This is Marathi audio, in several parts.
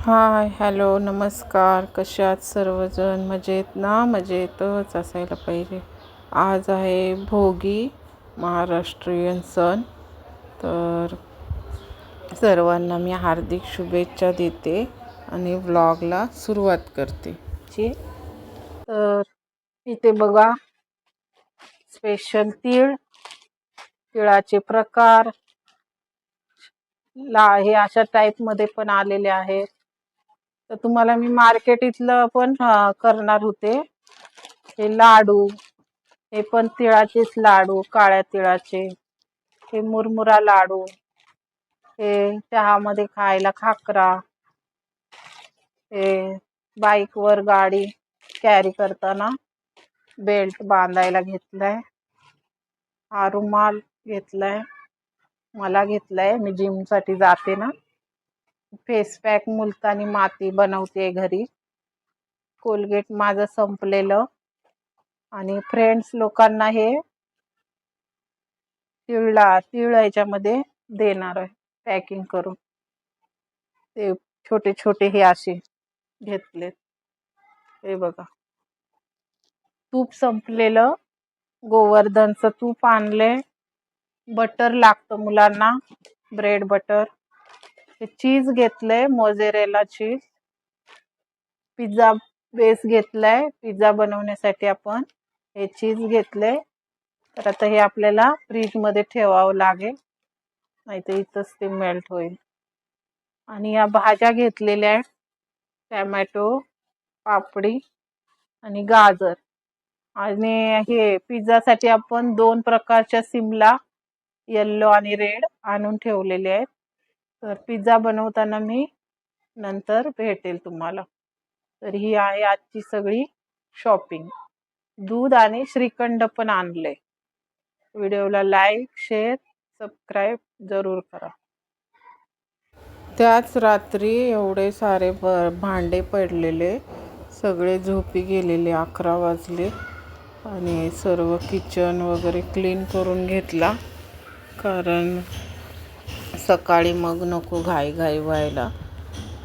हाय, हॅलो, नमस्कार. कशात सर्वजण मजेत ना? मजेतच असायला पाहिजे. आज आहे भोगी, महाराष्ट्रीयन सण. तर सर्वांना मी हार्दिक शुभेच्छा देते आणि व्लॉगला सुरुवात करते. तर इथे बघा, स्पेशल तिळाचे प्रकार हे अशा टाईपमध्ये पण आलेले आहेत. तर तुम्हाला मी मार्केट इथलं पण करणार होते. हे लाडू, हे पण तिळाचेच लाडू, काळ्या तिळाचे. हे मुरमुरा लाडू, हे चहामध्ये खायला खाकरा, हे बाईकवर गाडी कॅरी करताना बेल्ट बांधायला घेतलाय. हा रुमाल घेतलाय, मला घेतलाय, मी जिम साठी जाते ना. फेस पॅक मुलतानी माती बनवते घरी. कोलगेट माझं संपलेलं. आणि फ्रेंड्स लोकांना हे तिळ याच्यामध्ये देणार आहे पॅकिंग करून. ते छोटे छोटे हे असे घेतले. हे बघा, तूप संपलेलं, गोवर्धनचं तूप आणले. बटर लागतं मुलांना, ब्रेड बटर. हे चीज घेतलंय, मोझेरेला चीज. पिझ्झा बेस घेतलाय, पिझ्झा बनवण्यासाठी आपण हे चीज घेतलंय. तर आता हे आपल्याला फ्रीज मध्ये ठेवावं लागेल, नाहीतर इथंच ते मेल्ट होईल. आणि या भाज्या घेतलेल्या आहेत, टॅमॅटो, पापडी आणि गाजर. आणि हे पिझ्झासाठी आपण 2 प्रकारच्या सिमला, येल्लो आणि रेड आणून ठेवलेले आहेत. तर पिझ्झा बनवताना मी नंतर भेटेल तुम्हाला. तर ही आहे आजची सगळी शॉपिंग. दूध आणि श्रीखंड पण आणले. व्हिडिओला लाईक, शेअर, सबस्क्राईब जरूर करा. त्याच रात्री एवढे सारे भांडे पडलेले, सगळे झोपी गेलेले. 11 वाजले आणि सर्व किचन वगैरे क्लीन करून घेतला, कारण सकाळी मग नको घाई व्हायला.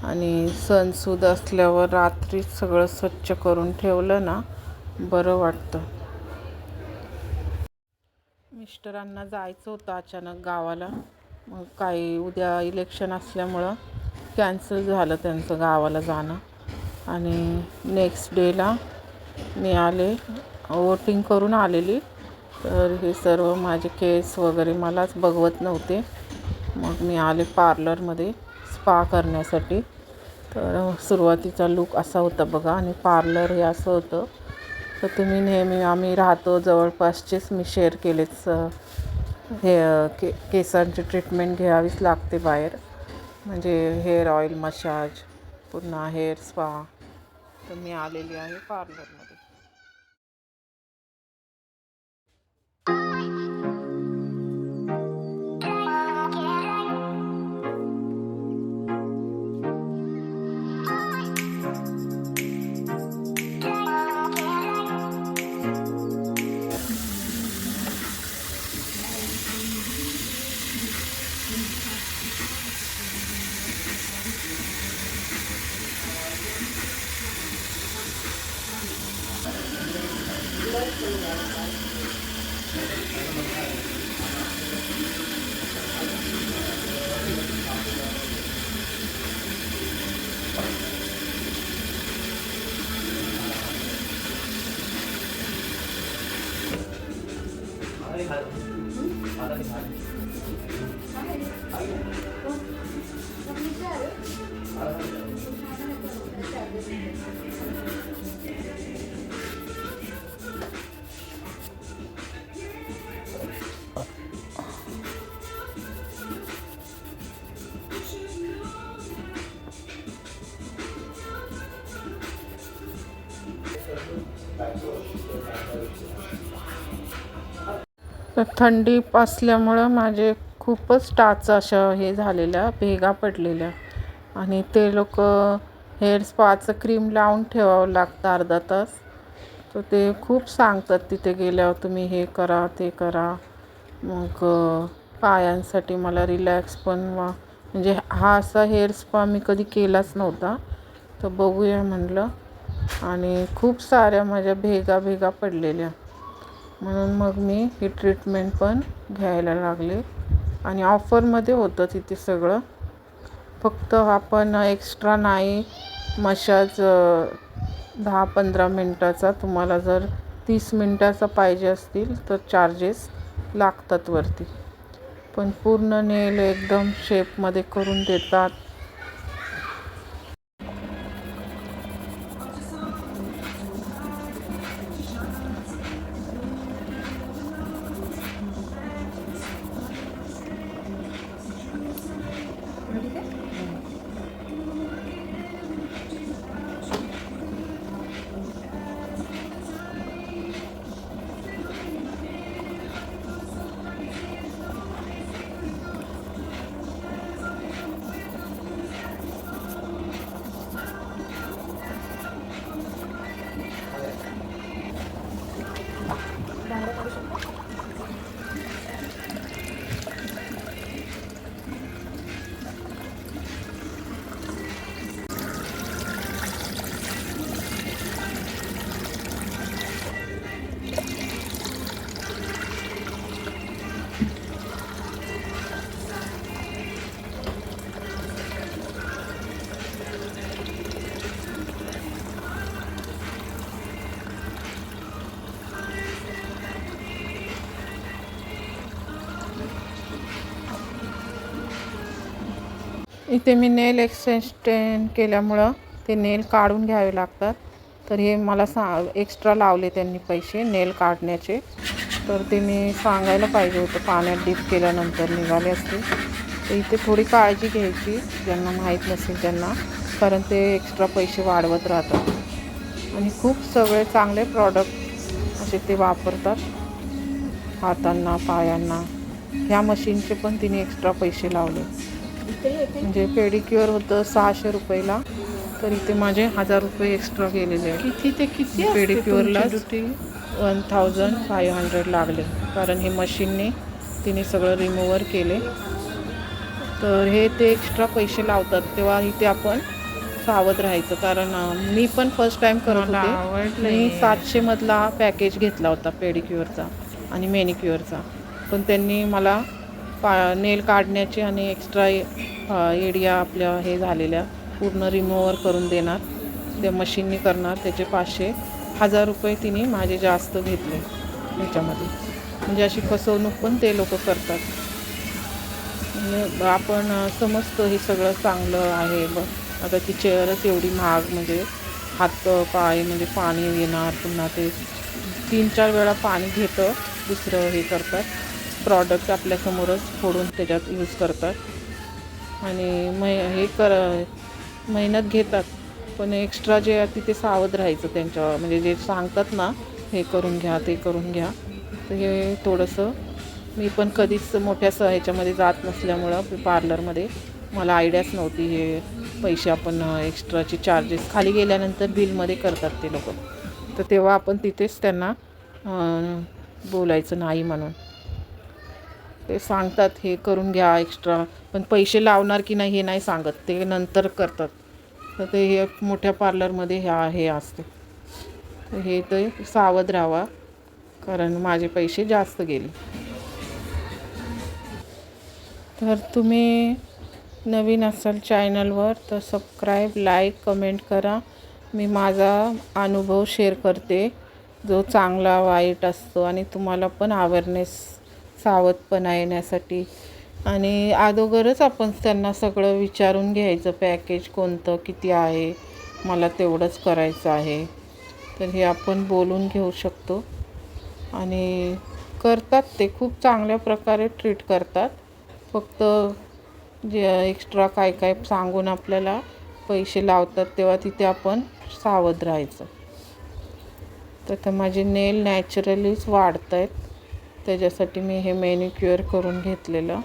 आणि सणसूद असल्यावर रात्री सगळं स्वच्छ करून ठेवलं ना, बरं वाटतं. मिस्टरांना जायचं होतं अचानक गावाला. मग काही उद्या इलेक्शन असल्यामुळं कॅन्सल झालं त्यांचं गावाला जाणं. आणि नेक्स्ट डेला मी आले, वोटिंग करून आलेली. तर हे सर्व माझे केस वगैरे मलाच बघवत नव्हते. मग मी आले पार्लरमध्ये स्पा करण्यासाठी. तर सुरुवातीचा लूक असा होता बघा. आणि पार्लर हे असं होतं. तर तुम्ही नेहमी, आम्ही राहतो जवळपासचेच मी शेअर केलेच. हे केसांची ट्रीटमेंट घ्यावीच लागते बाहेर, म्हणजे हेअर ऑइल मसाज, पुन्हा हेअर स्पा. तर मी आलेली आहे पार्लरमध्ये. तर थंडी असल्यामुळं माझे खूपच टाच अशा हे झालेल्या, भेगा पडलेल्या. आणि ते लोक हेअर स्पाचं क्रीम लावून ठेवावं लागतं अर्धा तास. तर ते खूप सांगतात तिथे गेल्यावर, तुम्ही हे करा ते करा. मग पायांसाठी मला रिलॅक्स पण म्हणजे हा असा हेअर स्पा मी कधी केलाच नव्हता, तर बघूया म्हणलं. आणि खूप साऱ्या माझ्या भेगा पडलेल्या, म्हणून मग मी ही ट्रीटमेंट पण घ्यायला लागले. आणि ऑफरमध्ये होतं तिथे सगळं. फक्त आपण एक्स्ट्रा नाही, मसाज 10-15 मिनटाचा, तुम्हाला जर 30 मिनटाचा पाहिजे असतील तर चार्जेस लागतात वरती. पण पूर्ण नेल एकदम शेपमध्ये करून देतात. इथे मी नेल एक्सटेंड केल्यामुळं ते नेल काढून घ्यावे लागतात. तर हे मला एक्स्ट्रा लावले त्यांनी पैसे नेल काढण्याचे. तर ते मी सांगायला पाहिजे होतं, पाण्यात डीप केल्यानंतर निघाले असते. तर इथे थोडी काळजी घ्यायची ज्यांना माहीत नसेल त्यांना, कारण ते एक्स्ट्रा पैसे वाढवत राहतात. आणि खूप सगळे चांगले प्रॉडक्ट असे ते वापरतात हातांना, पायांना. ह्या मशीनचे पण तिने एक्स्ट्रा पैसे लावले. म्हणजे पेडिक्युअर होतं 600 रुपयाला, तर इथे माझे 1000 रुपये एक्स्ट्रा गेलेले आहेत. किती ते किती पेडिक्युअरला 1500 लागले, कारण हे मशीनने तिने सगळं रिमूव्हर केले. तर हे ते एक्स्ट्रा पैसे लावतात, तेव्हा इथे आपण सावध राहायचं. कारण मी पण फर्स्ट टाईम करत होते. मी 700 मधला पॅकेज घेतला होता पेडिक्युअरचा आणि मॅनिक्युअरचा. पण त्यांनी मला नेल काढण्याचे आणि एक्स्ट्रा एडिया आपल्या हे झालेल्या पूर्ण रिमूव्हर करून देणार. त्या मशीननी करणार. त्याचे 500-1000 रुपये तिने माझे जास्त घेतले ह्याच्यामध्ये. म्हणजे अशी फसवणूक पण ते लोक करतात. म्हणजे आपण समजतं हे सगळं चांगलं आहे. आता ती चेअरच एवढी महाग, म्हणजे हात पाय म्हणजे पाणी येणार, पुन्हा ते 3-4 वेळा पाणी घेतं, दुसरं हे करतात. प्रॉडक्ट आपल्यासमोरच फोडून त्याच्यात यूज करतात. आणि हे मेहनत घेतात. पण एक्स्ट्रा जे आहे तिथे सावध राहायचं त्यांच्यावर. म्हणजे जे सांगतात ना, हे करून घ्या, ते करून घ्या. तर हे थोडंसं, मी पण कधीच मोठ्या ह्याच्यामध्ये जात नसल्यामुळं पार्लरमध्ये मला आयडियाच नव्हती. हे पैसे आपण एक्स्ट्राचे चार्जेस खाली गेल्यानंतर बिलमध्ये करतात ते लोक. तर तेव्हा आपण तिथेच त्यांना बोलायचं नाही म्हणून. ते सांगतात हे करून घ्या एक्स्ट्रा, पण पैसे लावणार की नाही हे नाही सांगत, ते नंतर करतात. तर ते हे मोठ्या पार्लरमध्ये हे असते. तर हे ते सावध राहावा, कारण माझे पैसे जास्त गेले. तर तुम्ही नवीन असाल चॅनलवर तर सबस्क्राईब, लाईक, कमेंट करा. मी माझा अनुभव शेअर करते, जो चांगला वाईट असतो, आणि तुम्हाला पण अवेअरनेस, सावधपणा येण्यासाठी. आणि अगोदरच आपण त्यांना सगळं विचारून घ्यायचं, पॅकेज कोणतं, किती आहे, मला तेवढंच करायचं आहे. तर हे आपण बोलून घेऊ शकतो. आणि करतात ते खूप चांगल्या प्रकारे ट्रीट करतात. फक्त जे एक्स्ट्रा काय काय सांगून आपल्याला पैसे लावतात, तेव्हा तिथे आपण सावध राहायचं. तर माझे नेल नॅचरलीच वाढत आहेत, त्याच्यासाठी मी हे मॅनिक्युअर करून घेतलेलं.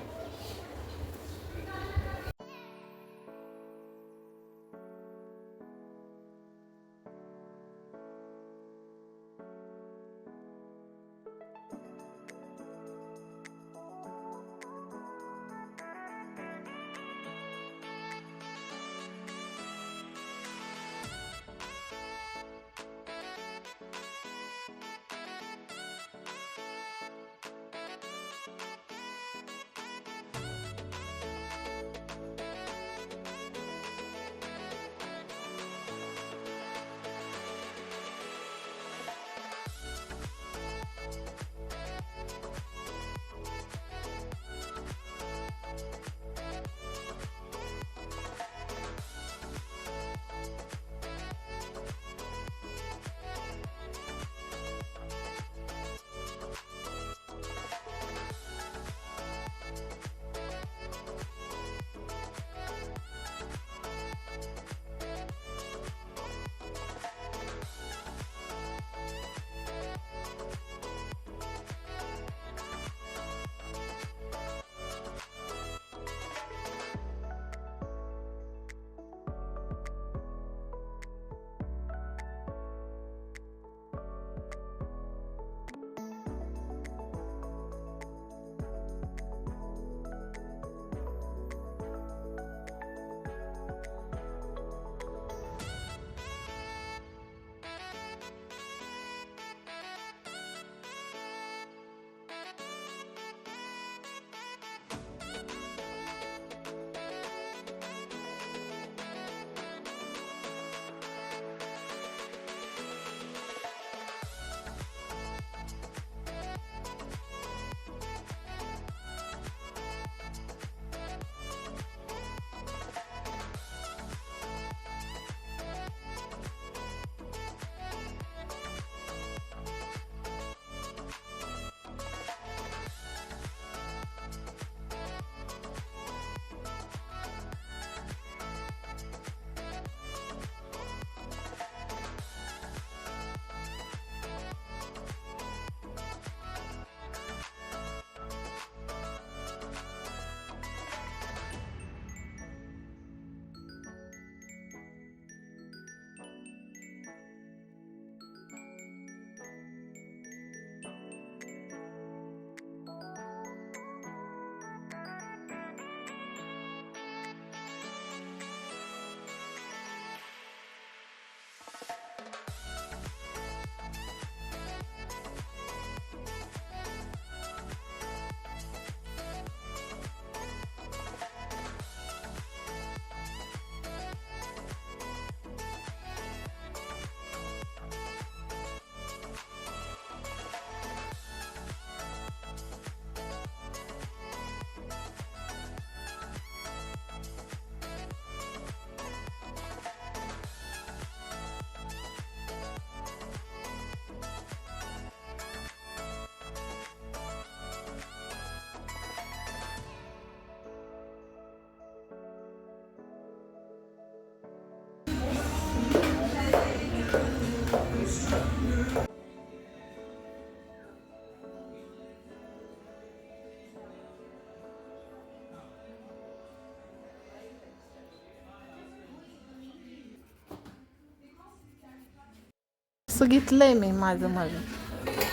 असं घेतलंय मी माझं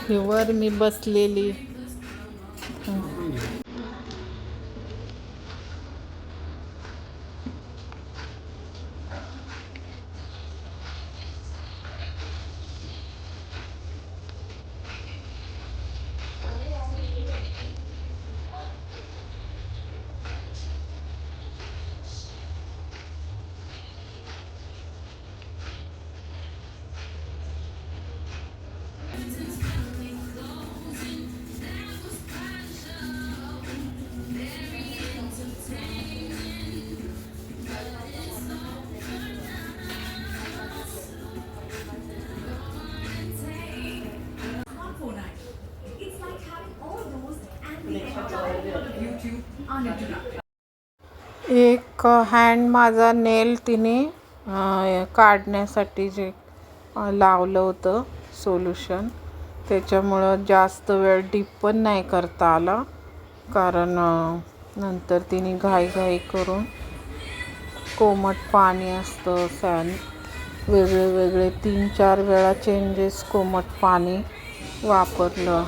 हे वर मी बसलेली. एक हँड माझा नेल तिने काढण्यासाठी जे लावलं होतं सोल्युशन, त्याच्यामुळं जास्त वेळ डीप पण नाही करता आला, कारण नंतर तिने घाई करून कोमट पाणी असतं वेगळे 3-4 वेळा चेंजेस कोमट पाणी वापरलं,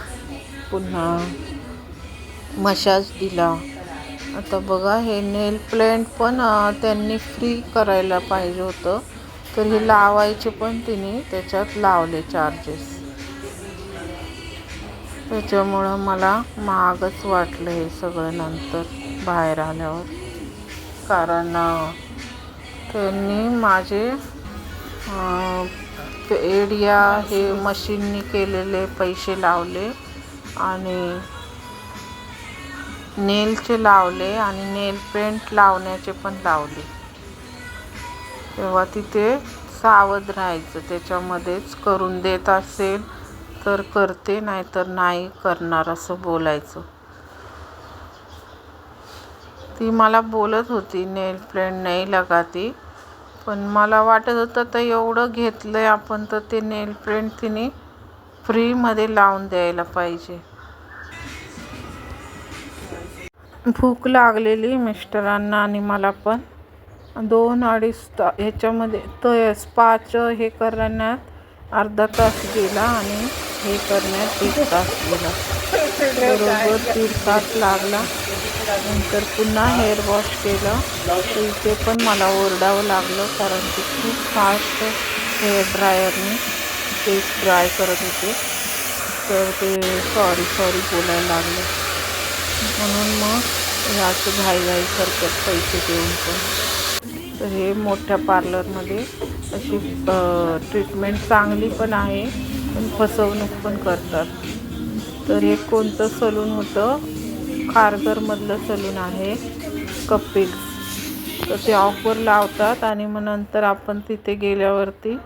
पुन्हा मसाज दिला. आता बघा हे नेल पेंट पण त्यांनी फ्री करायला पाहिजे होतं, तर हे लावायचे पण तिने त्याच्यात लावले चार्जेस. त्याच्यामुळं मला महागच वाटलं हे सगळं नंतर बाहेर आल्यावर, कारण त्यांनी माझे एडिया हे मशीननी केलेले पैसे लावले आणि नेलचे लावले आणि नेल पेंट लावण्याचे पण लावले. तेव्हा तिथे सावध राहायचं, त्याच्यामध्येच करून देत असेल तर करते, नाहीतर नाही करणार असं बोलायचं. ती मला बोलत होती नेल पेंट नाही लगाती, पण मला वाटत होतं तर एवढं घेतलंय आपण तर ते नेल पेंट तिने फ्रीमध्ये लावून द्यायला पाहिजे. भूक लागलेली मिस्टरांना आणि मला पण. 2-2.5 तास ह्याच्यामध्ये स्पाचं हे करण्यात अर्धा तास गेला आणि हे करण्यात 1 तास गेला. बरोबर 1.5 तास लागला. नंतर पुन्हा हेअर वॉश केलं, तर इथे पण मला ओरडावं लागलं, कारण ते खूप फास्ट हेअर ड्रायरने केस ड्राय करत होते. तर ते सॉरी बोलायला लागले, म्हणून मग ह्याचं घाई करतात पैसे देऊन पण. तर हे मोठ्या पार्लरमध्ये अशी ट्रीटमेंट चांगली पण आहे, पण फसवणूक पण करतात. तर हे कोणतं सलून होतं, खारघरमधलं सलून आहे कपिल्स. तर ते ऑफर लावतात आणि मग नंतर आपण तिथे गेल्यावरती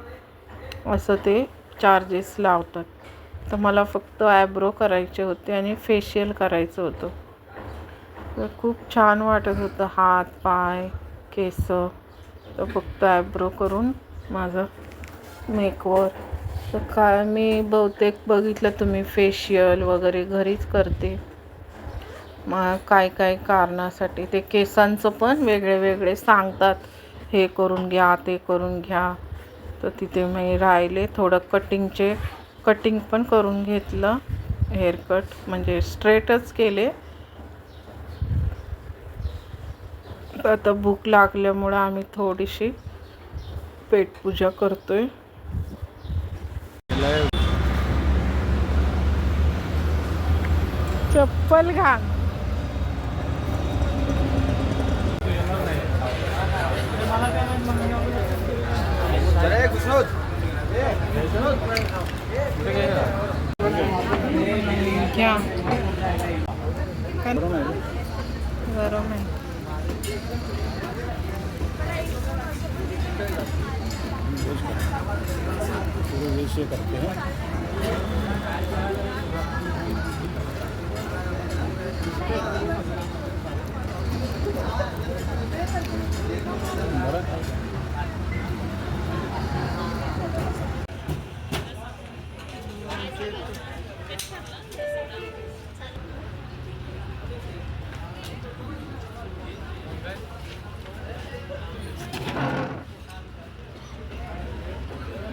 असं ते चार्जेस लावतात. तर मला फक्त आयब्रो करायचे होते आणि फेशियल करायचं होतं. तर खूप छान वाटत होतं, हात पाय केस. तर फक्त आयब्रो करून माझं मेकओव्हर. तर काय मी बहुतेक बघितलं तुम्ही फेशियल वगैरे घरीच करते. मग काय कारणासाठी ते केसांचं पण वेगळे सांगतात, हे करून घ्या ते करून घ्या. तर तिथे मी राहिले थोडं कटिंग पण करून घेतलं, हेअरकट म्हणजे स्ट्रेटच केले. आता भूक लागल्यामुळं आम्ही थोडीशी पेटपूजा करतोय. चप्पल घाल. घ्या. गरम आहे. करते हैं.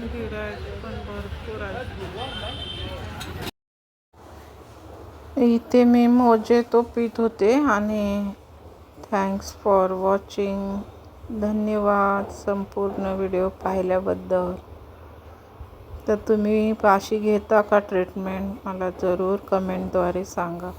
गिऱ्हाईक पण भरपूर इथे मी मोजेतो पीत होते. आणि थँक्स फॉर वॉचिंग. धन्यवाद संपूर्ण व्हिडिओ पाहिल्याबद्दल. तर तुम्ही अशी घेता का ट्रीटमेंट? मला जरूर कमेंटद्वारे सांगा.